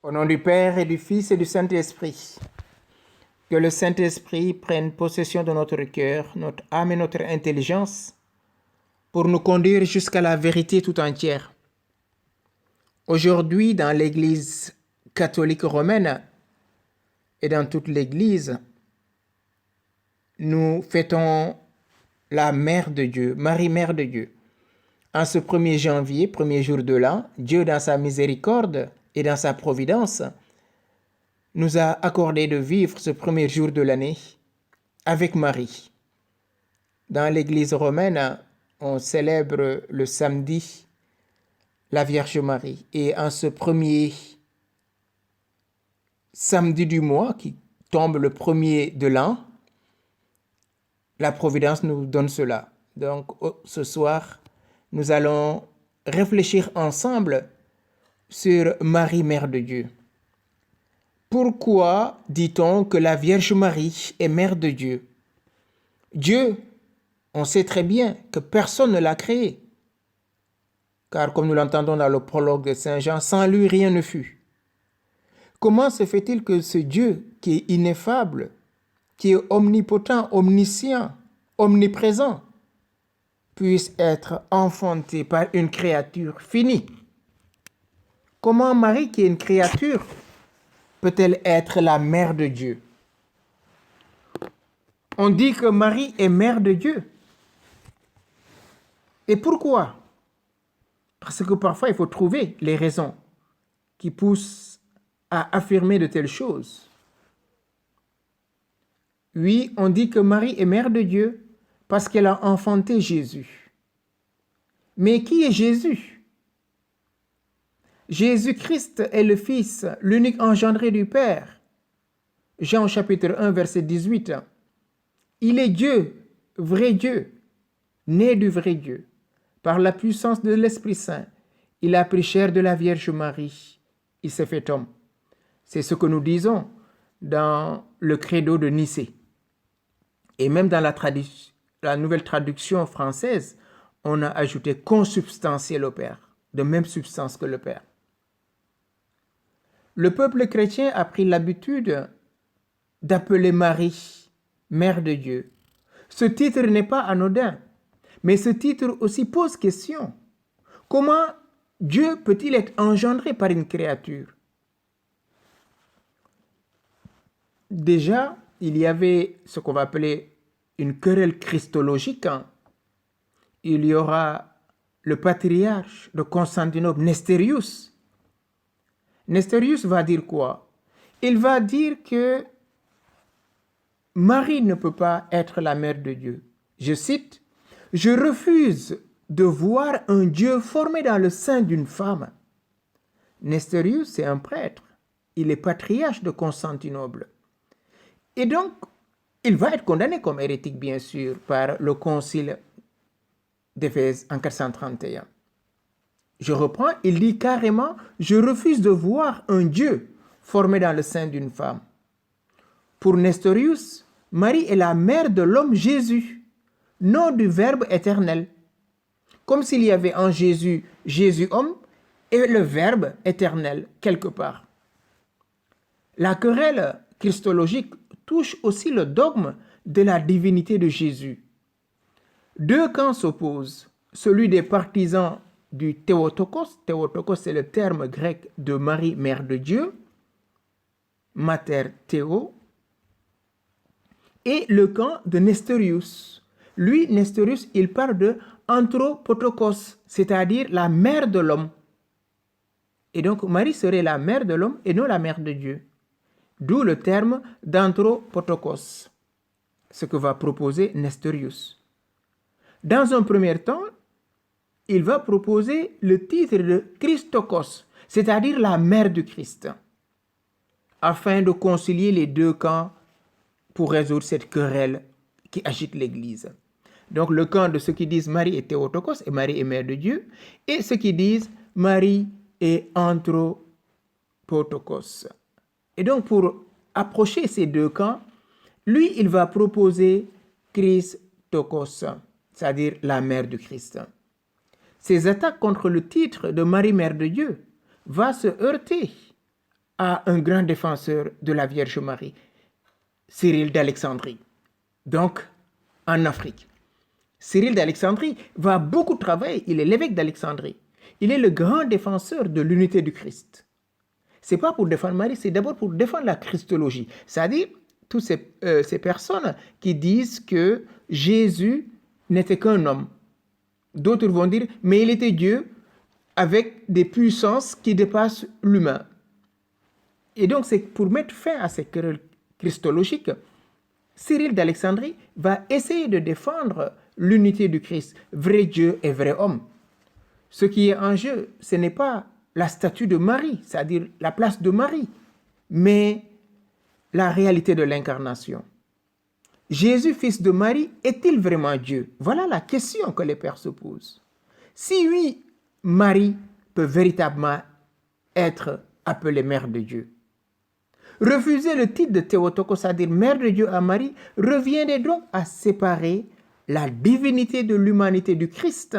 Au nom du Père et du Fils et du Saint-Esprit, que le Saint-Esprit prenne possession de notre cœur, notre âme et notre intelligence pour nous conduire jusqu'à la vérité tout entière. Aujourd'hui, dans l'Église catholique romaine et dans toute l'Église, nous fêtons la Mère de Dieu, Marie, Mère de Dieu. En ce 1er janvier, premier jour de l'an, Dieu, dans sa miséricorde et dans sa providence, nous a accordé de vivre ce premier jour de l'année avec Marie. Dans l'Église romaine, on célèbre le samedi la Vierge Marie. Et en ce premier samedi du mois, qui tombe le premier de l'an, la Providence nous donne cela. Donc ce soir, nous allons réfléchir ensemble sur Marie, Mère de Dieu. Pourquoi dit-on que la Vierge Marie est Mère de Dieu? Dieu, on sait très bien que personne ne l'a créé. Car comme nous l'entendons dans le prologue de Saint Jean, sans lui rien ne fut. Comment se fait-il que ce Dieu qui est ineffable, qui est omnipotent, omniscient, omniprésent, puisse être enfanté par une créature finie? Comment Marie, qui est une créature, peut-elle être la mère de Dieu? On dit que Marie est mère de Dieu. Et pourquoi? Parce que parfois, il faut trouver les raisons qui poussent à affirmer de telles choses. Oui, on dit que Marie est mère de Dieu parce qu'elle a enfanté Jésus. Mais qui est Jésus? Jésus-Christ est le Fils, l'unique engendré du Père. Jean chapitre 1, verset 18. Il est Dieu, vrai Dieu, né du vrai Dieu. Par la puissance de l'Esprit Saint, il a pris chair de la Vierge Marie. Il s'est fait homme. C'est ce que nous disons dans le credo de Nicée. Et même dans la nouvelle traduction française, on a ajouté consubstantiel au Père, de même substance que le Père. Le peuple chrétien a pris l'habitude d'appeler Marie Mère de Dieu. Ce titre n'est pas anodin, mais ce titre aussi pose question. Comment Dieu peut-il être engendré par une créature? Déjà, il y avait ce qu'on va appeler une querelle christologique. Il y aura le patriarche de Constantinople, Nestérius. Nestérius va dire quoi? Il va dire que Marie ne peut pas être la mère de Dieu. Je cite, « Je refuse de voir un Dieu formé dans le sein d'une femme. » Nestérius, c'est un prêtre. Il est patriarche de Constantinople. Et donc, il va être condamné comme hérétique, bien sûr, par le concile d'Éphèse en 431. Je reprends, il dit carrément, « Je refuse de voir un Dieu formé dans le sein d'une femme. » Pour Nestorius, Marie est la mère de l'homme Jésus, non du Verbe éternel. Comme s'il y avait en Jésus, Jésus homme, et le Verbe éternel quelque part. La querelle christologique touche aussi le dogme de la divinité de Jésus. Deux camps s'opposent, celui des partisans du Théotokos, Théotokos c'est le terme grec de Marie, mère de Dieu, mater Théo, et le camp de Nestorius. Lui, Nestorius, il parle de anthropotokos, c'est-à-dire la mère de l'homme. Et donc Marie serait la mère de l'homme et non la mère de Dieu. D'où le terme d'anthropotokos, ce que va proposer Nestorius. Dans un premier temps, il va proposer le titre de Christokos, c'est-à-dire la mère du Christ, afin de concilier les deux camps pour résoudre cette querelle qui agite l'Église. Donc le camp de ceux qui disent Marie est Théotokos et Marie est mère de Dieu, et ceux qui disent Marie est anthropotokos. Et donc pour approcher ces deux camps, lui il va proposer Christokos, c'est-à-dire la mère du Christ. Ces attaques contre le titre de Marie, mère de Dieu, va se heurter à un grand défenseur de la Vierge Marie, Cyril d'Alexandrie, donc en Afrique. Cyril d'Alexandrie va beaucoup travailler, il est l'évêque d'Alexandrie. Il est le grand défenseur de l'unité du Christ. Ce n'est pas pour défendre Marie, c'est d'abord pour défendre la christologie. C'est-à-dire, toutes ces personnes qui disent que Jésus n'était qu'un homme. D'autres vont dire, mais il était Dieu avec des puissances qui dépassent l'humain. Et donc, c'est pour mettre fin à ces querelles christologiques, Cyril d'Alexandrie va essayer de défendre l'unité du Christ, vrai Dieu et vrai homme. Ce qui est en jeu, ce n'est pas la statue de Marie, c'est-à-dire la place de Marie, mais la réalité de l'incarnation. Jésus, fils de Marie, est-il vraiment Dieu? Voilà la question que les pères se posent. Si oui, Marie peut véritablement être appelée mère de Dieu. Refuser le titre de Théotokos, c'est-à-dire mère de Dieu à Marie, reviendrait donc à séparer la divinité de l'humanité du Christ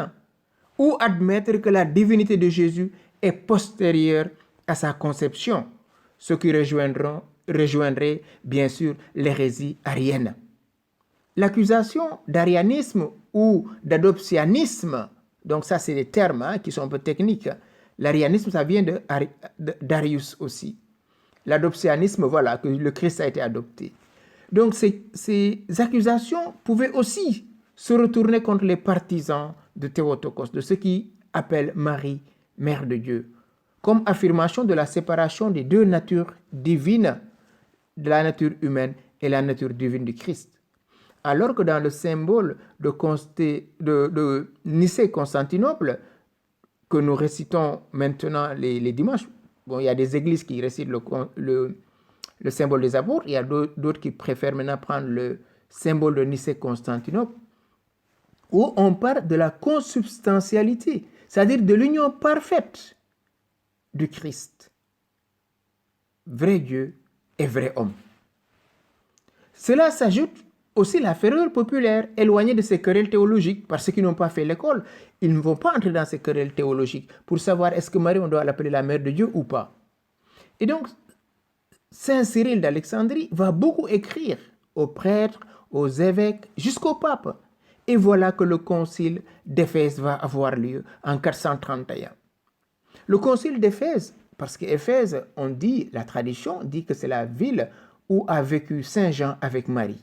ou admettre que la divinité de Jésus est postérieure à sa conception, ce qui rejoindrait bien sûr l'hérésie arienne. L'accusation d'arianisme ou d'adoptionnisme, donc ça c'est des termes qui sont un peu techniques. L'arianisme, ça vient d'Arius aussi. L'adoptionnisme, voilà, que le Christ a été adopté. Donc ces accusations pouvaient aussi se retourner contre les partisans de Théotokos, de ceux qui appellent Marie mère de Dieu, comme affirmation de la séparation des deux natures divines, de la nature humaine et la nature divine du Christ. Alors que dans le symbole de Nicée-Constantinople, que nous récitons maintenant les dimanches, bon, il y a des églises qui récitent le symbole des apôtres, il y a d'autres qui préfèrent maintenant prendre le symbole de Nicée-Constantinople, où on parle de la consubstantialité, c'est-à-dire de l'union parfaite du Christ, vrai Dieu et vrai homme. Cela s'ajoute aussi la fureur populaire, éloignée de ces querelles théologiques, parce qu'ils n'ont pas fait l'école. Ils ne vont pas entrer dans ces querelles théologiques pour savoir est-ce que Marie, on doit l'appeler la mère de Dieu ou pas. Et donc, Saint Cyril d'Alexandrie va beaucoup écrire aux prêtres, aux évêques, jusqu'au pape. Et voilà que le concile d'Éphèse va avoir lieu en 431. Le concile d'Éphèse, parce qu'Éphèse, on dit, la tradition dit que c'est la ville où a vécu Saint Jean avec Marie.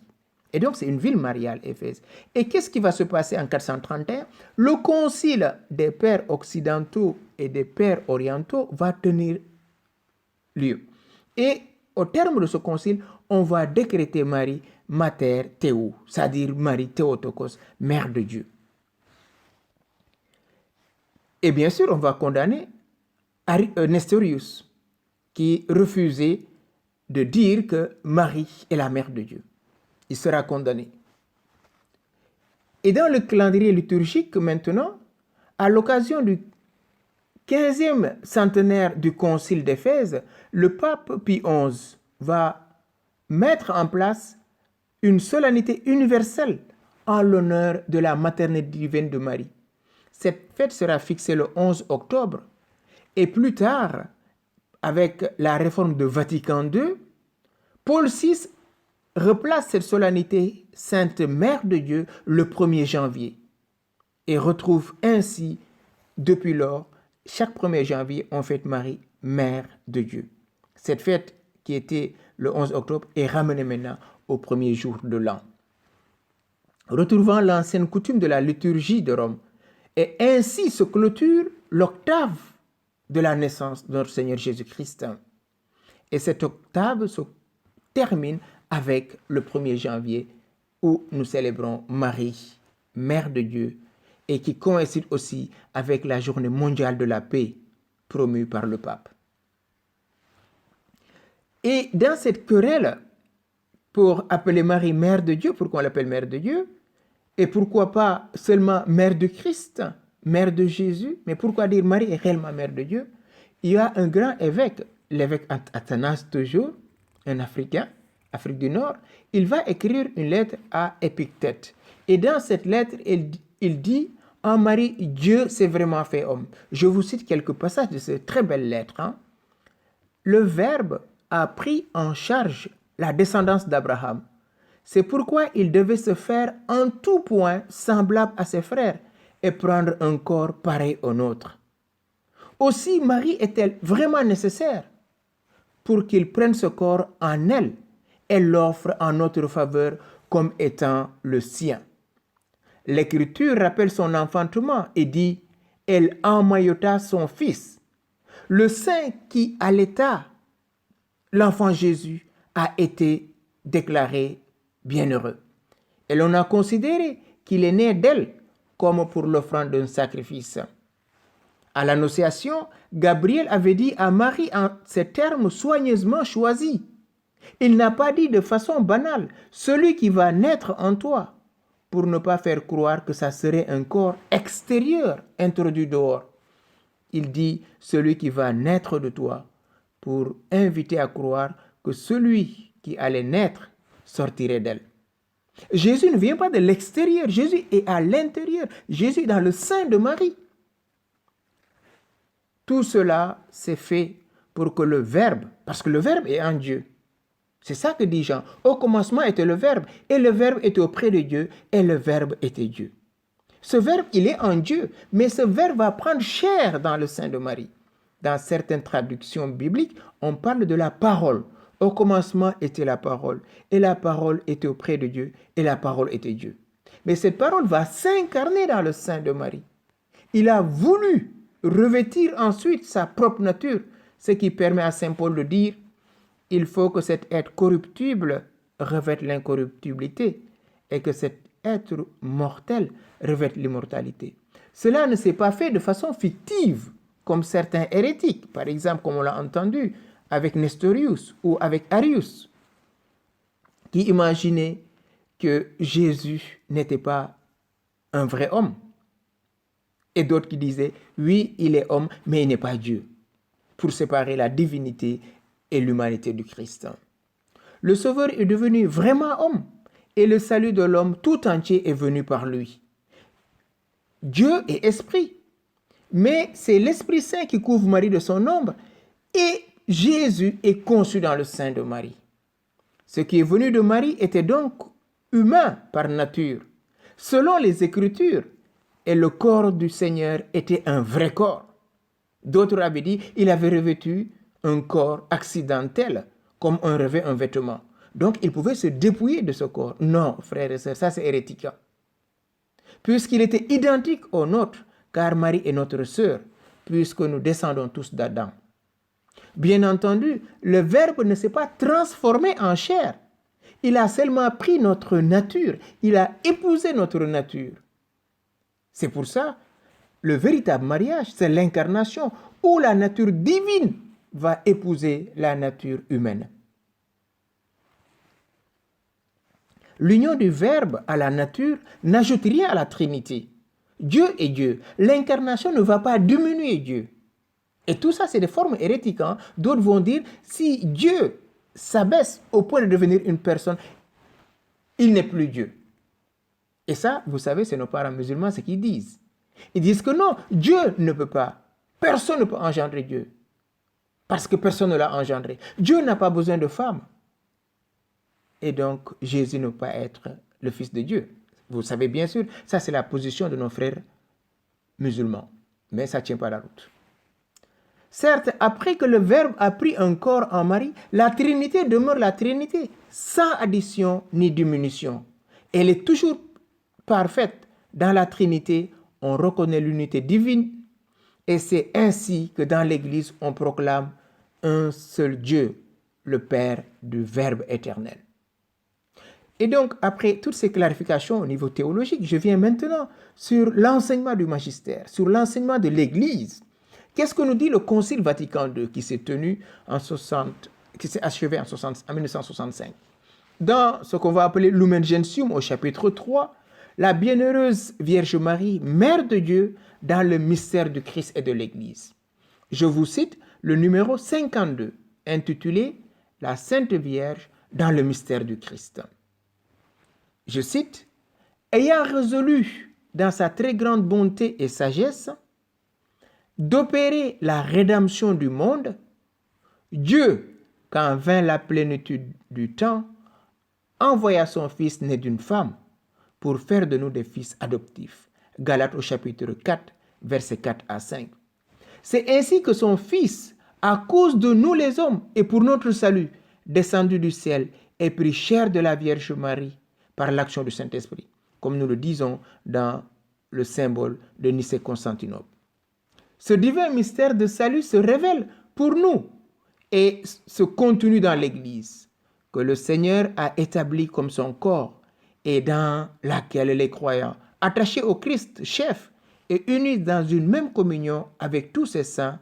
Et donc, c'est une ville mariale, Éphèse. Et qu'est-ce qui va se passer en 431? Le concile des pères occidentaux et des pères orientaux va tenir lieu. Et au terme de ce concile, on va décréter Marie Mater Théou, c'est-à-dire Marie Théotokos, mère de Dieu. Et bien sûr, on va condamner Nestorius, qui refusait de dire que Marie est la mère de Dieu. Il sera condamné. Et dans le calendrier liturgique maintenant, à l'occasion du 15e centenaire du concile d'Éphèse, le pape Pie XI va mettre en place une solennité universelle en l'honneur de la maternité divine de Marie. Cette fête sera fixée le 11 octobre et plus tard, avec la réforme de Vatican II, Paul VI replace cette solennité Sainte Mère de Dieu le 1er janvier et retrouve ainsi, depuis lors, chaque 1er janvier, on fête Marie, Mère de Dieu. Cette fête qui était le 11 octobre est ramenée maintenant au premier jour de l'an. Retrouvant l'ancienne coutume de la liturgie de Rome, et ainsi se clôture l'octave de la naissance de notre Seigneur Jésus-Christ. Et cette octave se termine avec le 1er janvier où nous célébrons Marie, Mère de Dieu, et qui coïncide aussi avec la journée mondiale de la paix promue par le pape. Et dans cette querelle pour appeler Marie Mère de Dieu, pourquoi on l'appelle Mère de Dieu? Et pourquoi pas seulement Mère de Christ, Mère de Jésus? Mais pourquoi dire Marie est réellement Mère de Dieu? Il y a un grand évêque, l'évêque Athanase toujours, un Africain, Afrique du Nord, il va écrire une lettre à Épictète. Et dans cette lettre, il dit « En Marie, Dieu s'est vraiment fait homme ». Je vous cite quelques passages de cette très belle lettre. le Verbe a pris en charge la descendance d'Abraham. C'est pourquoi il devait se faire en tout point semblable à ses frères et prendre un corps pareil au nôtre. Aussi, Marie est-elle vraiment nécessaire pour qu'il prenne ce corps en elle et l'offre en notre faveur comme étant le sien. L'Écriture rappelle son enfantement et dit « Elle emmaillota son fils ». Le saint qui allaita l'enfant Jésus a été déclaré bienheureux. Et l'on a considéré qu'il est né d'elle comme pour l'offrande d'un sacrifice. À l'Annonciation, Gabriel avait dit à Marie en ces termes soigneusement choisis. Il n'a pas dit de façon banale « celui qui va naître en toi », pour ne pas faire croire que ça serait un corps extérieur introduit dehors. Il dit « celui qui va naître de toi », pour inviter à croire que celui qui allait naître sortirait d'elle. Jésus ne vient pas de l'extérieur, Jésus est à l'intérieur, Jésus est dans le sein de Marie. Tout cela s'est fait pour que le Verbe, parce que le Verbe est en Dieu. C'est ça que dit Jean. Au commencement était le Verbe, et le Verbe était auprès de Dieu, et le Verbe était Dieu. Ce Verbe, il est en Dieu, mais ce Verbe va prendre chair dans le sein de Marie. Dans certaines traductions bibliques, on parle de la parole. Au commencement était la parole, et la parole était auprès de Dieu, et la parole était Dieu. Mais cette parole va s'incarner dans le sein de Marie. Il a voulu revêtir ensuite sa propre nature, ce qui permet à saint Paul de dire « Il faut que cet être corruptible revête l'incorruptibilité et que cet être mortel revête l'immortalité. » Cela ne s'est pas fait de façon fictive, comme certains hérétiques, par exemple, comme on l'a entendu avec Nestorius ou avec Arius, qui imaginaient que Jésus n'était pas un vrai homme. Et d'autres qui disaient, oui, il est homme, mais il n'est pas Dieu, pour séparer la divinité et l'humanité du Christ. Le Sauveur est devenu vraiment homme, et le salut de l'homme tout entier est venu par lui. Dieu est esprit, mais c'est l'Esprit Saint qui couvre Marie de son ombre, et Jésus est conçu dans le sein de Marie. Ce qui est venu de Marie était donc humain par nature. Selon les Écritures, et le corps du Seigneur était un vrai corps. D'autres avaient dit qu'il avait revêtu un corps accidentel, comme on revêt un vêtement. Donc, il pouvait se dépouiller de ce corps. Non, frères et sœurs, ça c'est hérétique. Puisqu'il était identique au nôtre, car Marie est notre sœur, puisque nous descendons tous d'Adam. Bien entendu, le Verbe ne s'est pas transformé en chair. Il a seulement pris notre nature. Il a épousé notre nature. C'est pour ça, le véritable mariage, c'est l'incarnation où la nature divine va épouser la nature humaine. L'union du Verbe à la nature n'ajoute rien à la Trinité. Dieu est Dieu. L'incarnation ne va pas diminuer Dieu. Et tout ça, c'est des formes hérétiques. D'autres vont dire, si Dieu s'abaisse au point de devenir une personne, il n'est plus Dieu. Et ça, vous savez, c'est nos parents musulmans ce qu'ils disent. Ils disent que non, Dieu ne peut pas. Personne ne peut engendrer Dieu. Parce que personne ne l'a engendré. Dieu n'a pas besoin de femme. Et donc, Jésus ne peut pas être le Fils de Dieu. Vous savez bien sûr, ça c'est la position de nos frères musulmans. Mais ça ne tient pas la route. Certes, après que le Verbe a pris un corps en Marie, la Trinité demeure la Trinité, sans addition ni diminution. Elle est toujours parfaite. Dans la Trinité, on reconnaît l'unité divine et c'est ainsi que dans l'Église, on proclame un seul Dieu, le Père du Verbe éternel. Et donc, après toutes ces clarifications au niveau théologique, je viens maintenant sur l'enseignement du magistère, sur l'enseignement de l'Église. Qu'est-ce que nous dit le Concile Vatican II qui s'est achevé en 1965? Dans ce qu'on va appeler Lumen Gentium au chapitre 3, la bienheureuse Vierge Marie, Mère de Dieu, dans le mystère du Christ et de l'Église. Je vous cite le numéro 52, intitulé « La Sainte Vierge dans le mystère du Christ ». Je cite, « Ayant résolu dans sa très grande bonté et sagesse d'opérer la rédemption du monde, Dieu, quand vint la plénitude du temps, envoya son Fils né d'une femme pour faire de nous des fils adoptifs. Galates au chapitre 4, versets 4 à 5. C'est ainsi que son Fils, à cause de nous les hommes et pour notre salut, descendu du ciel et pris chair de la Vierge Marie par l'action du Saint-Esprit, comme nous le disons dans le symbole de Nicée-Constantinople. Ce divin mystère de salut se révèle pour nous et se continue dans l'Église, que le Seigneur a établi comme son corps et dans laquelle les croyants, attachés au Christ, chef, et unis dans une même communion avec tous ses saints,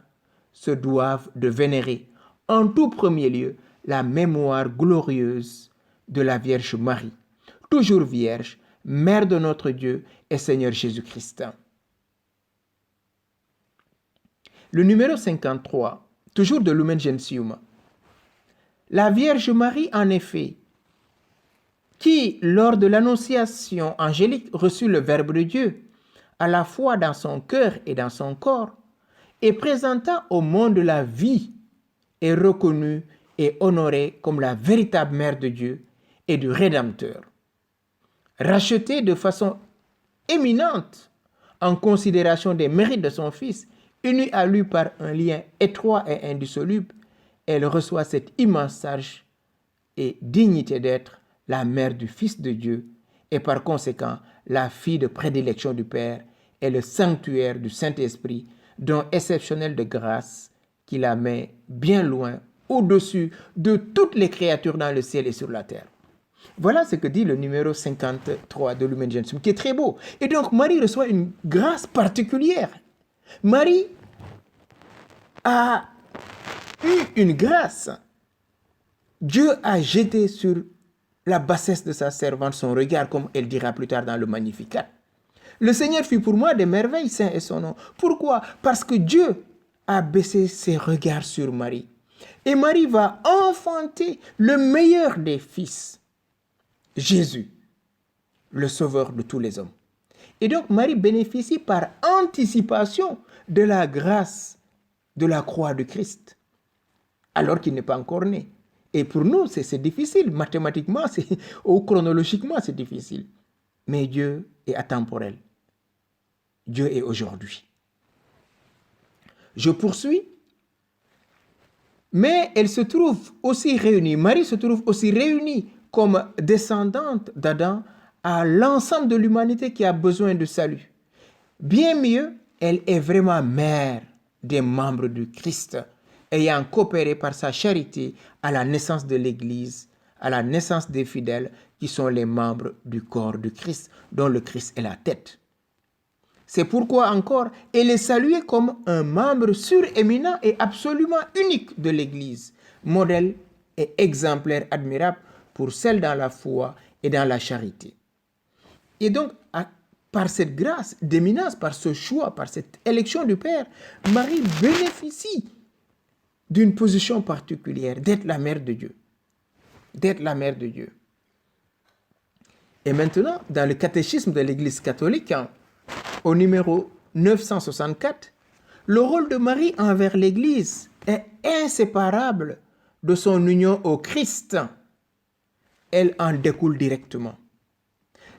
se doivent de vénérer, en tout premier lieu, la mémoire glorieuse de la Vierge Marie, toujours Vierge, Mère de notre Dieu et Seigneur Jésus-Christ. Le numéro 53, toujours de Lumen Gentium. La Vierge Marie, en effet, qui, lors de l'annonciation angélique, reçut le Verbe de Dieu, à la fois dans son cœur et dans son corps, et présenta au monde la vie, est reconnue et honorée comme la véritable Mère de Dieu et du Rédempteur. Rachetée de façon éminente en considération des mérites de son Fils, unie à lui par un lien étroit et indissoluble, elle reçoit cette immense charge et dignité d'être la mère du Fils de Dieu et par conséquent la fille de prédilection du Père et le sanctuaire du Saint-Esprit, don exceptionnel de grâce qui la met bien loin, au-dessus de toutes les créatures dans le ciel et sur la terre. Voilà ce que dit le numéro 53 de Lumen Gentium, qui est très beau. Et donc Marie reçoit une grâce particulière. Marie a eu une grâce. Dieu a jeté sur la bassesse de sa servante son regard, comme elle dira plus tard dans le Magnificat. Le Seigneur fit pour moi des merveilles, saint est son nom. Pourquoi? Parce que Dieu a baissé ses regards sur Marie. Et Marie va enfanter le meilleur des fils, Jésus, le sauveur de tous les hommes. Et donc Marie bénéficie par anticipation de la grâce de la croix de Christ, alors qu'il n'est pas encore né. Et pour nous, c'est difficile. Mathématiquement ou chronologiquement, c'est difficile. Mais Dieu est atemporel. Dieu est aujourd'hui. Je poursuis. Mais elle se trouve aussi réunie, Marie se trouve aussi réunie comme descendante d'Adam à l'ensemble de l'humanité qui a besoin de salut. Bien mieux, elle est vraiment mère des membres du Christ, ayant coopéré par sa charité à la naissance de l'Église, à la naissance des fidèles qui sont les membres du corps du Christ, dont le Christ est la tête. C'est pourquoi encore, elle est saluée comme un membre suréminent et absolument unique de l'Église, modèle et exemplaire admirable pour celle dans la foi et dans la charité. Et donc, par cette grâce d'éminence, par ce choix, par cette élection du Père, Marie bénéficie d'une position particulière, d'être la mère de Dieu. D'être la mère de Dieu. Et maintenant, dans le catéchisme de l'Église catholique, au numéro 964, le rôle de Marie envers l'Église est inséparable de son union au Christ. Elle en découle directement.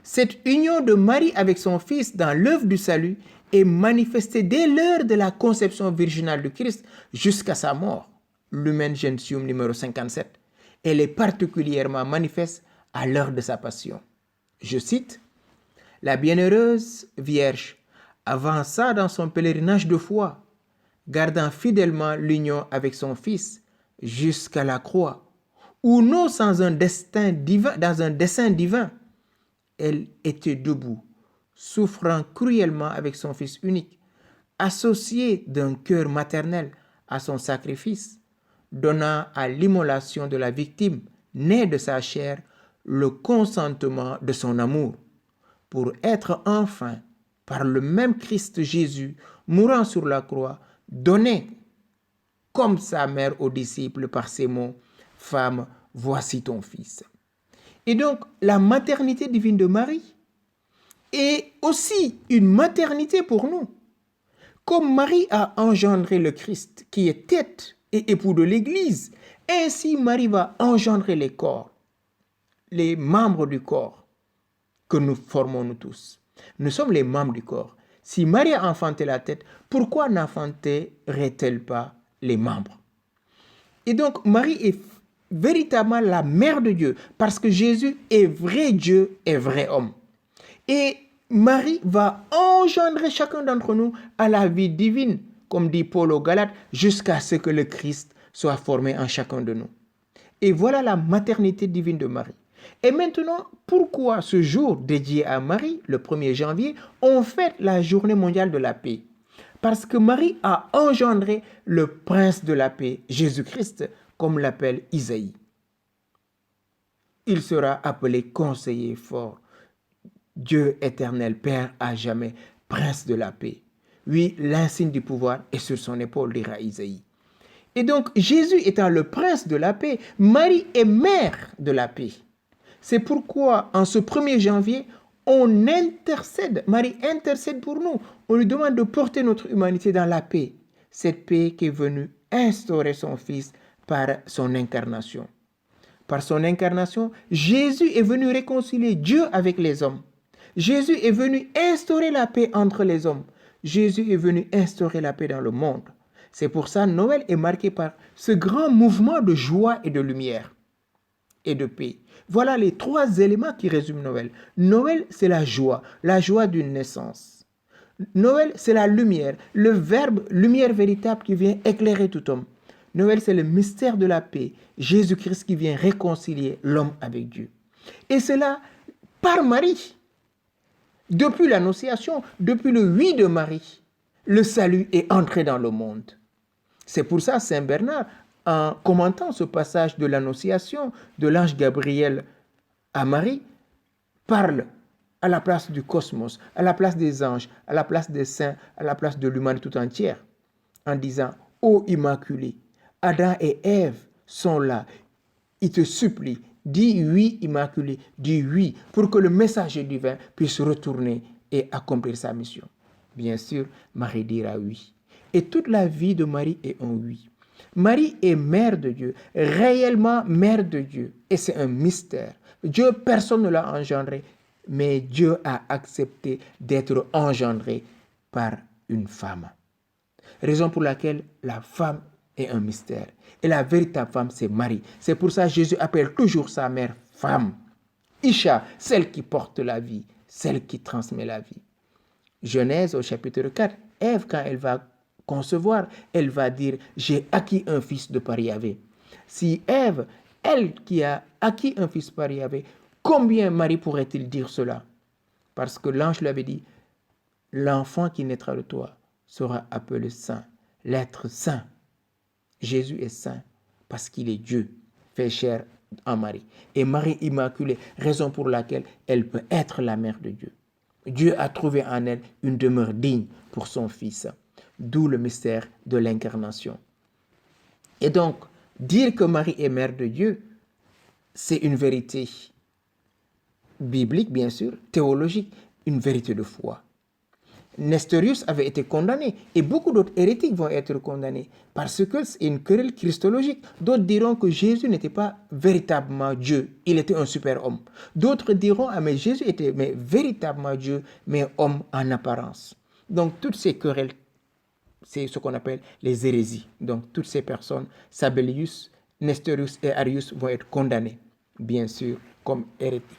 Cette union de Marie avec son Fils dans l'œuvre du salut est manifestée dès l'heure de la conception virginale du Christ jusqu'à sa mort. Lumen Gentium numéro 57. Elle est particulièrement manifeste à l'heure de sa passion. Je cite, « La bienheureuse Vierge avança dans son pèlerinage de foi, gardant fidèlement l'union avec son Fils jusqu'à la croix, où non sans un destin divin, dans un dessein divin, elle était debout, souffrant cruellement avec son Fils unique, associée d'un cœur maternel à son sacrifice, donnant à l'immolation de la victime née de sa chair le consentement de son amour, pour être enfin, par le même Christ Jésus, mourant sur la croix, donné comme sa mère aux disciples par ces mots, « Femme, voici ton Fils ». Et donc, la maternité divine de Marie est aussi une maternité pour nous. Comme Marie a engendré le Christ, qui est tête et époux de l'Église. Ainsi, Marie va engendrer les corps, les membres du corps que nous formons nous tous. Nous sommes les membres du corps. Si Marie a enfanté la tête, pourquoi n'enfanterait-elle pas les membres? Et donc, Marie est véritablement la mère de Dieu, parce que Jésus est vrai Dieu et vrai homme. Et Marie va engendrer chacun d'entre nous à la vie divine, comme dit Paul aux Galates, jusqu'à ce que le Christ soit formé en chacun de nous. Et voilà la maternité divine de Marie. Et maintenant, pourquoi ce jour dédié à Marie, le 1er janvier, on fête la journée mondiale de la paix? Parce que Marie a engendré le prince de la paix, Jésus-Christ, comme l'appelle Isaïe. Il sera appelé conseiller fort, Dieu éternel, Père à jamais, prince de la paix. Oui, l'insigne du pouvoir est sur son épaule, dira Isaïe. Et donc, Jésus étant le prince de la paix, Marie est mère de la paix. C'est pourquoi, en ce 1er janvier, on intercède, Marie intercède pour nous. On lui demande de porter notre humanité dans la paix. Cette paix qui est venue instaurer son Fils par son incarnation. Par son incarnation, Jésus est venu réconcilier Dieu avec les hommes. Jésus est venu instaurer la paix entre les hommes. Jésus est venu instaurer la paix dans le monde. C'est pour ça que Noël est marqué par ce grand mouvement de joie et de lumière et de paix. Voilà les 3 éléments qui résument Noël. Noël, c'est la joie d'une naissance. Noël, c'est la lumière, le verbe lumière véritable qui vient éclairer tout homme. Noël, c'est le mystère de la paix, Jésus-Christ qui vient réconcilier l'homme avec Dieu. Et cela par Marie. Depuis l'Annonciation, depuis le 8 de Marie, le salut est entré dans le monde. C'est pour ça Saint Bernard, en commentant ce passage de l'Annonciation de l'ange Gabriel à Marie, parle à la place du cosmos, à la place des anges, à la place des saints, à la place de l'humanité tout entière, en disant « Ô Immaculée, Adam et Ève sont là, ils te supplient, dis oui Immaculée, dis oui, pour que le messager divin puisse retourner et accomplir sa mission. » Bien sûr, Marie dira oui. Et toute la vie de Marie est un oui. Marie est mère de Dieu, réellement mère de Dieu. Et c'est un mystère. Dieu, personne ne l'a engendré, mais Dieu a accepté d'être engendré par une femme. Raison pour laquelle la femme est un mystère. Et la véritable femme, c'est Marie. C'est pour ça que Jésus appelle toujours sa mère femme. Isha, celle qui porte la vie, celle qui transmet la vie. Genèse au chapitre 4, Ève, quand elle va concevoir, elle va dire « J'ai acquis un fils de par Yahvé ». Si Ève, elle qui a acquis un fils par Yahvé, combien Marie pourrait-il dire cela? Parce que l'ange lui avait dit « L'enfant qui naîtra de toi sera appelé saint, l'être saint ». Jésus est saint parce qu'il est Dieu, fait chair en Marie. Et Marie Immaculée, raison pour laquelle elle peut être la mère de Dieu. Dieu a trouvé en elle une demeure digne pour son Fils, d'où le mystère de l'incarnation. Et donc, dire que Marie est mère de Dieu, c'est une vérité biblique, bien sûr, théologique, une vérité de foi. Nestorius avait été condamné et beaucoup d'autres hérétiques vont être condamnés parce que c'est une querelle christologique. D'autres diront que Jésus n'était pas véritablement Dieu, il était un super-homme. D'autres diront mais Jésus était véritablement Dieu, mais homme en apparence. Donc toutes ces querelles, c'est ce qu'on appelle les hérésies. Donc toutes ces personnes, Sabellius, Nestorius et Arius vont être condamnés, bien sûr, comme hérétiques.